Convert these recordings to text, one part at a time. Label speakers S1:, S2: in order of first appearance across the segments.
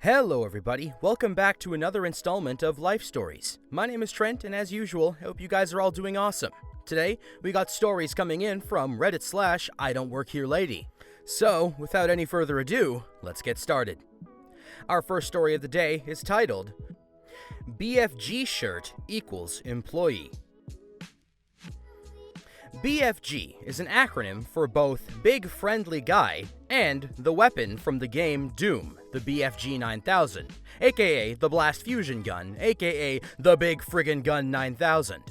S1: Hello everybody, welcome back to another installment of Life Stories. My name is Trent, and as usual, I hope you guys are all doing awesome. Today, we got stories coming in from Reddit/ I Don't Work Here Lady. So, without any further ado, let's get started. Our first story of the day is titled, BFG Shirt Equals Employee. BFG is an acronym for both Big Friendly Guy and the weapon from the game Doom, the BFG 9000, aka the Blast Fusion Gun, aka the Big Friggin' Gun 9000.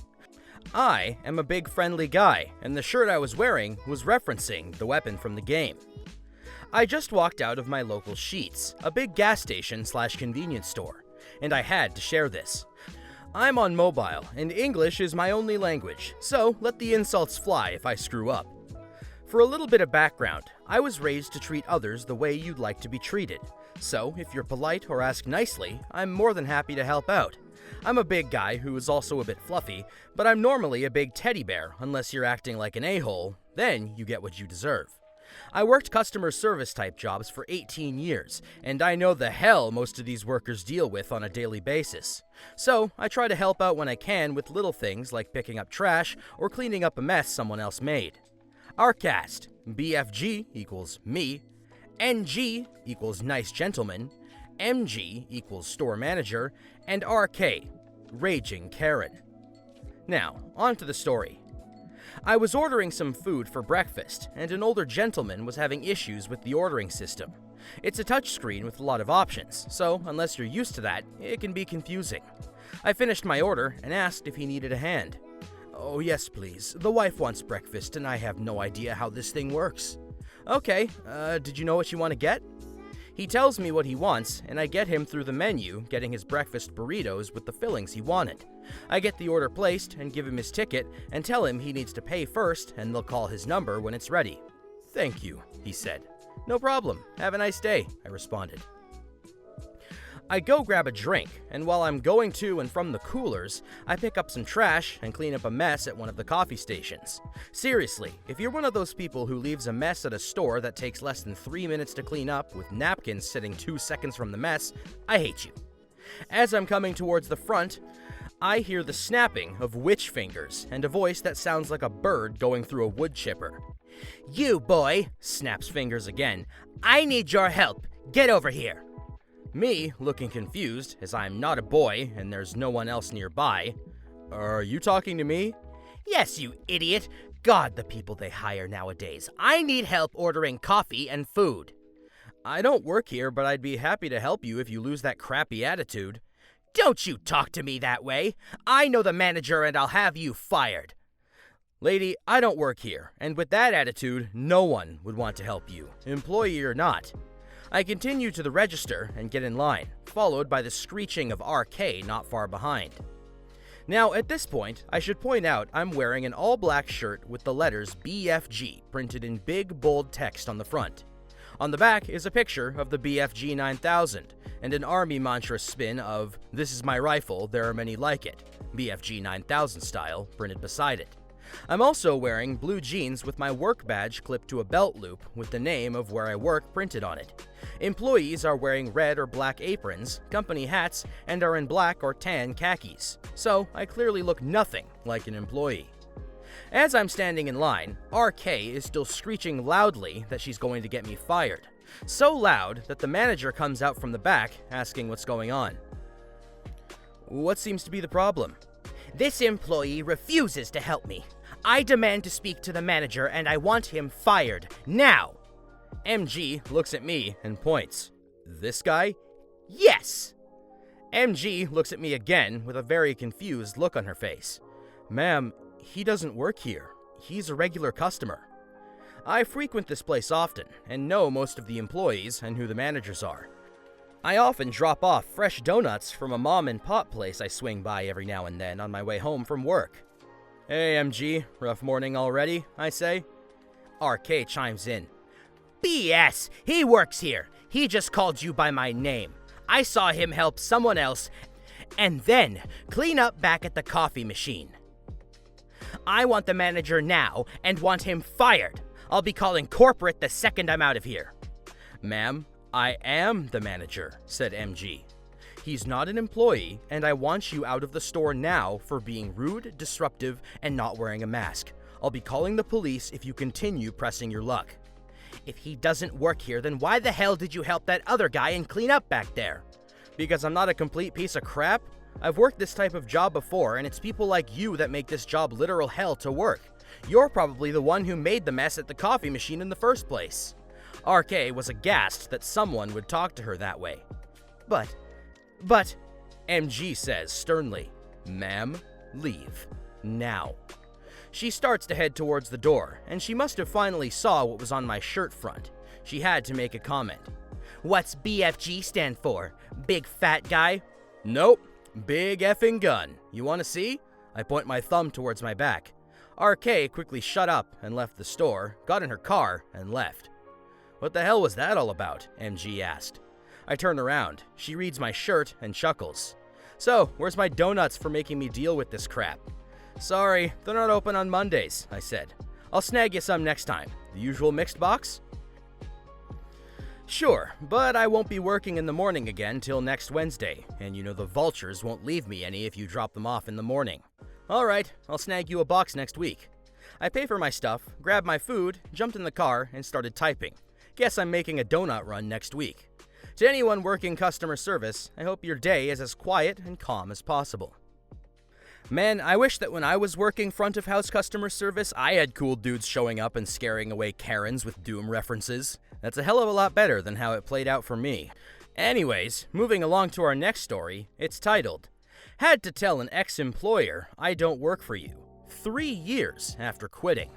S1: I am a big friendly guy, and the shirt I was wearing was referencing the weapon from the game. I just walked out of my local Sheetz, a big gas station / convenience store, and I had to share this. I'm on mobile, and English is my only language, so let the insults fly if I screw up. For a little bit of background, I was raised to treat others the way you'd like to be treated, so if you're polite or ask nicely, I'm more than happy to help out. I'm a big guy who is also a bit fluffy, but I'm normally a big teddy bear unless you're acting like an a-hole, then you get what you deserve. I worked customer service type jobs for 18 years, and I know the hell most of these workers deal with on a daily basis. So, I try to help out when I can with little things like picking up trash or cleaning up a mess someone else made. Our cast: BFG equals me, NG equals nice gentleman, MG equals store manager, and RK, raging Karen. Now, on to the story. I was ordering some food for breakfast, and an older gentleman was having issues with the ordering system. It's a touchscreen with a lot of options, so unless you're used to that, it can be confusing. I finished my order and asked if he needed a hand. "Oh yes, please. The wife wants breakfast, and I have no idea how this thing works." "Okay, did you know what you want to get?" He tells me what he wants, and I get him through the menu, getting his breakfast burritos with the fillings he wanted. I get the order placed and give him his ticket and tell him he needs to pay first and they'll call his number when it's ready. "Thank you," he said. "No problem. Have a nice day," I responded. I go grab a drink, and while I'm going to and from the coolers, I pick up some trash and clean up a mess at one of the coffee stations. Seriously, if you're one of those people who leaves a mess at a store that takes less than 3 minutes to clean up with napkins sitting 2 seconds from the mess, I hate you. As I'm coming towards the front, I hear the snapping of witch fingers and a voice that sounds like a bird going through a wood chipper. "You boy," snaps fingers again, "I need your help. Get over here." Me, looking confused, as I'm not a boy and there's no one else nearby. "Are you talking to me?" "Yes, you idiot. God, the people they hire nowadays. I need help ordering coffee and food." "I don't work here, but I'd be happy to help you if you lose that crappy attitude." "Don't you talk to me that way. I know the manager and I'll have you fired." "Lady, I don't work here, and with that attitude, no one would want to help you, employee or not." I continue to the register and get in line, followed by the screeching of RK not far behind. Now, at this point, I should point out I'm wearing an all-black shirt with the letters BFG printed in big, bold text on the front. On the back is a picture of the BFG 9000, and an army mantra spin of "This is my rifle, there are many like it," BFG 9000 style, printed beside it. I'm also wearing blue jeans with my work badge clipped to a belt loop with the name of where I work printed on it. Employees are wearing red or black aprons, company hats, and are in black or tan khakis, so I clearly look nothing like an employee. As I'm standing in line, RK is still screeching loudly that she's going to get me fired. So loud that the manager comes out from the back asking what's going on. "What seems to be the problem?" "This employee refuses to help me. I demand to speak to the manager and I want him fired, now." MG looks at me and points. "This guy?" "Yes." MG looks at me again with a very confused look on her face. "Ma'am, he doesn't work here. He's a regular customer." I frequent this place often and know most of the employees and who the managers are. I often drop off fresh donuts from a mom and pop place I swing by every now and then on my way home from work. "Hey MG, rough morning already?" I say. RK chimes in. "BS! He works here. He just called you by my name. I saw him help someone else and then clean up back at the coffee machine. I want the manager now and want him fired. I'll be calling corporate the second I'm out of here." "Ma'am, "I am the manager," said MG. "He's not an employee, and I want you out of the store now for being rude, disruptive, and not wearing a mask. I'll be calling the police if you continue pressing your luck." "If he doesn't work here, then why the hell did you help that other guy and clean up back there?" "Because I'm not a complete piece of crap. I've worked this type of job before, and it's people like you that make this job literal hell to work. You're probably the one who made the mess at the coffee machine in the first place." RK was aghast that someone would talk to her that way. But, MG says sternly, "Ma'am, leave. Now." She starts to head towards the door, and she must have finally saw what was on my shirt front. She had to make a comment. "What's BFG stand for? Big fat guy?" "Nope. Big effing gun. You want to see?" I point my thumb towards my back. RK quickly shut up and left the store, got in her car, and left. "What the hell was that all about?" MG asked. I turn around. She reads my shirt and chuckles. "So, where's my donuts for making me deal with this crap?" "Sorry, they're not open on Mondays," I said. "I'll snag you some next time. The usual mixed box?" "Sure, but I won't be working in the morning again till next Wednesday, and you know the vultures won't leave me any if you drop them off in the morning." "Alright, I'll snag you a box next week." I pay for my stuff, grabbed my food, jumped in the car, and started typing. Guess I'm making a donut run next week. To anyone working customer service, I hope your day is as quiet and calm as possible. Man, I wish that when I was working front of house customer service, I had cool dudes showing up and scaring away Karens with Doom references. That's a hell of a lot better than how it played out for me. Anyways, moving along to our next story, it's titled, "Had to Tell an Ex-Employer I Don't Work For You, 3 years After Quitting."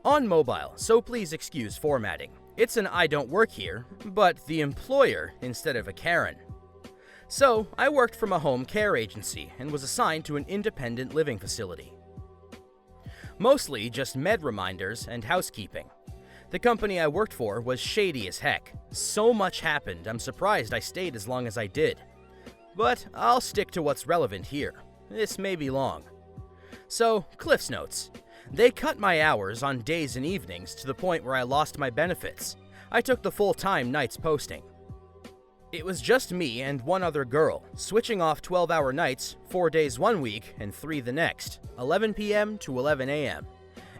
S1: On mobile, so please excuse formatting. It's an "I don't work here," but the employer instead of a Karen. So, I worked from a home care agency and was assigned to an independent living facility. Mostly just med reminders and housekeeping. The company I worked for was shady as heck. So much happened, I'm surprised I stayed as long as I did. But I'll stick to what's relevant here. This may be long. So, Cliff's Notes. They cut my hours on days and evenings to the point where I lost my benefits. I took the full-time nights posting. It was just me and one other girl, switching off 12-hour nights, 4 days one week and 3 the next, 11 p.m. to 11 a.m.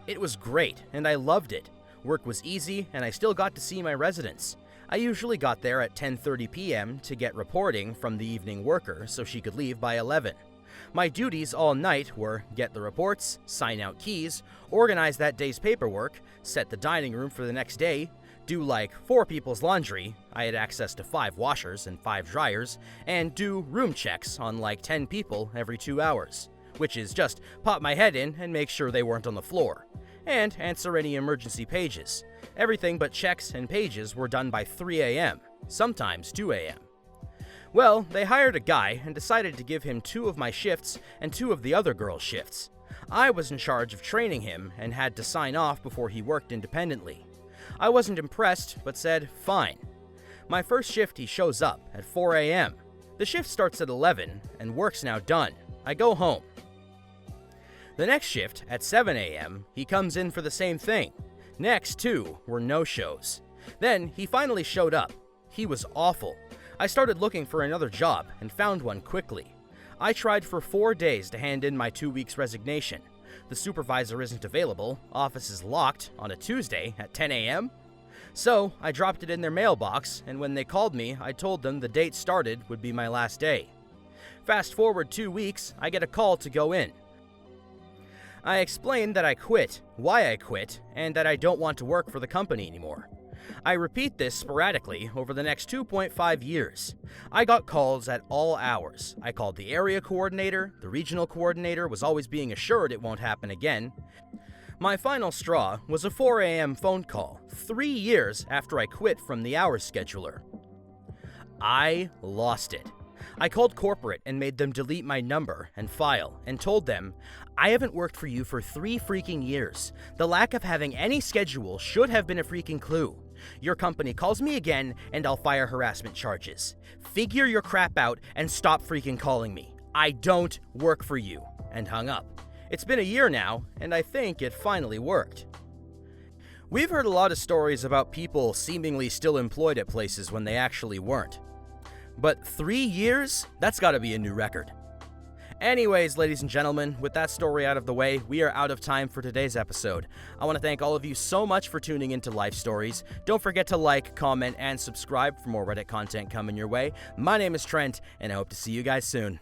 S1: It was great, and I loved it. Work was easy, and I still got to see my residents. I usually got there at 10:30 p.m. to get reporting from the evening worker so she could leave by 11. My duties all night were get the reports, sign out keys, organize that day's paperwork, set the dining room for the next day, do like 4 people's laundry, I had access to 5 washers and 5 dryers, and do room checks on like 10 people every 2 hours, which is just pop my head in and make sure they weren't on the floor, and answer any emergency pages. Everything but checks and pages were done by 3 a.m., sometimes 2 a.m. Well, they hired a guy and decided to give him 2 of my shifts and 2 of the other girls' shifts. I was in charge of training him and had to sign off before he worked independently. I wasn't impressed, but said, fine. My first shift he shows up at 4 a.m. The shift starts at 11, and work's now done. I go home. The next shift, at 7 a.m., he comes in for the same thing. Next 2 were no-shows. Then he finally showed up. He was awful. I started looking for another job and found one quickly. I tried for 4 days to hand in my 2 weeks resignation. The supervisor isn't available, office is locked on a Tuesday at 10 a.m. So I dropped it in their mailbox, and when they called me, I told them the date started would be my last day. Fast forward 2 weeks, I get a call to go in. I explained that I quit, why I quit, and that I don't want to work for the company anymore. I repeat this sporadically over the next 2.5 years. I got calls at all hours. I called the area coordinator, the regional coordinator was always being assured it won't happen again. My final straw was a 4 a.m. phone call, 3 years after I quit from the hours scheduler. I lost it. I called corporate and made them delete my number and file and told them, I haven't worked for you for 3 freaking years. The lack of having any schedule should have been a freaking clue. Your company calls me again and I'll file harassment charges. Figure your crap out and stop freaking calling me. I don't work for you. And hung up. It's been a year now, and I think it finally worked. We've heard a lot of stories about people seemingly still employed at places when they actually weren't. But 3 years? That's gotta be a new record. Anyways, ladies and gentlemen, with that story out of the way, we are out of time for today's episode. I want to thank all of you so much for tuning into Life Stories. Don't forget to like, comment, and subscribe for more Reddit content coming your way. My name is Trent, and I hope to see you guys soon.